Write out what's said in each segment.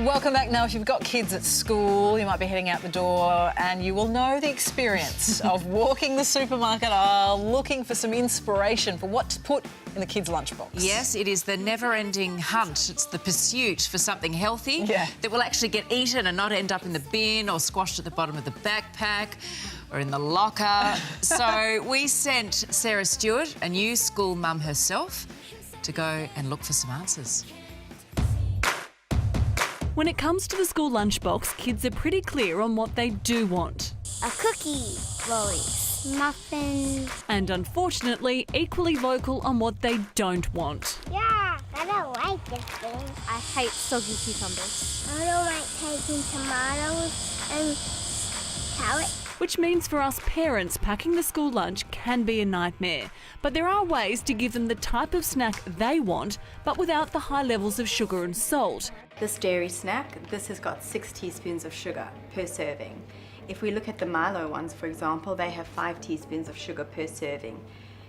Welcome back. Now, if you've got kids at school, you might be heading out the door and you will know the experience of walking the supermarket aisle looking for some inspiration for what to put in the kids' lunchbox. Yes, it is the never-ending hunt. It's the pursuit for something healthy that will actually get eaten and not end up in the bin or squashed at the bottom of the backpack or in the locker. So we sent Sarah Stewart, a new school mum herself, to go and look for some answers. When it comes to the school lunchbox, kids are pretty clear on what they do want. A cookie, lollies, muffins. And unfortunately, equally vocal on what they don't want. Yeah, I don't like this thing. I hate soggy cucumbers. I don't like taking tomatoes and carrots. Which means for us parents, packing the school lunch can be a nightmare. But there are ways to give them the type of snack they want, but without the high levels of sugar and salt. This dairy snack, this has got 6 teaspoons of sugar per serving. If we look at the Milo ones, for example, they have 5 teaspoons of sugar per serving.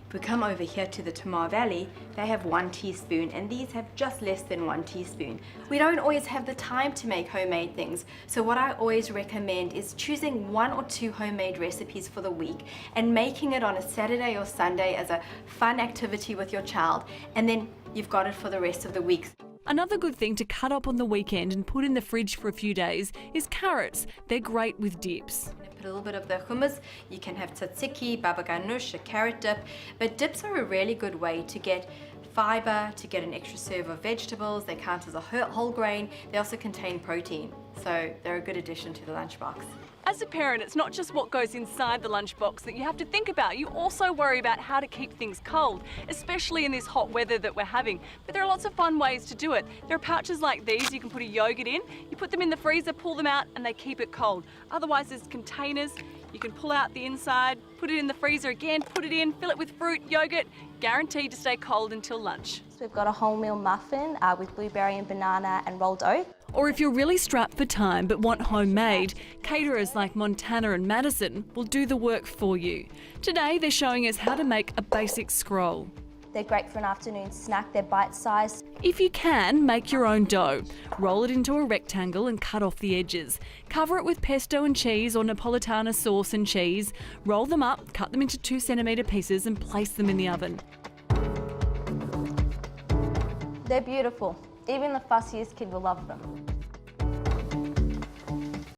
If we come over here to the Tamar Valley, they have 1 teaspoon, and these have just less than 1 teaspoon. We don't always have the time to make homemade things, so what I always recommend is choosing 1 or 2 homemade recipes for the week and making it on a Saturday or Sunday as a fun activity with your child, and then you've got it for the rest of the week. Another good thing to cut up on the weekend and put in the fridge for a few days is carrots. They're great with dips. Put a little bit of the hummus. You can have tzatziki, baba ganoush, a carrot dip, but dips are a really good way to get fibre, to get an extra serve of vegetables. They count as a whole grain. They also contain protein, so they're a good addition to the lunchbox. As a parent, it's not just what goes inside the lunchbox that you have to think about. You also worry about how to keep things cold, especially in this hot weather that we're having. But there are lots of fun ways to do it. There are pouches like these you can put a yogurt in. You put them in the freezer, pull them out, and they keep it cold. Otherwise, there's containers. You can pull out the inside, put it in the freezer again, put it in, fill it with fruit, yogurt, guaranteed to stay cold until lunch. So we've got a wholemeal muffin with blueberry and banana and rolled oat. Or if you're really strapped for time but want homemade, caterers like Montana and Madison will do the work for you. Today they're showing us how to make a basic scroll. They're great for an afternoon snack, they're bite-sized. If you can, make your own dough. Roll it into a rectangle and cut off the edges. Cover it with pesto and cheese or Napolitana sauce and cheese. Roll them up, cut them into 2-centimetre pieces and place them in the oven. They're beautiful. Even the fussiest kid will love them.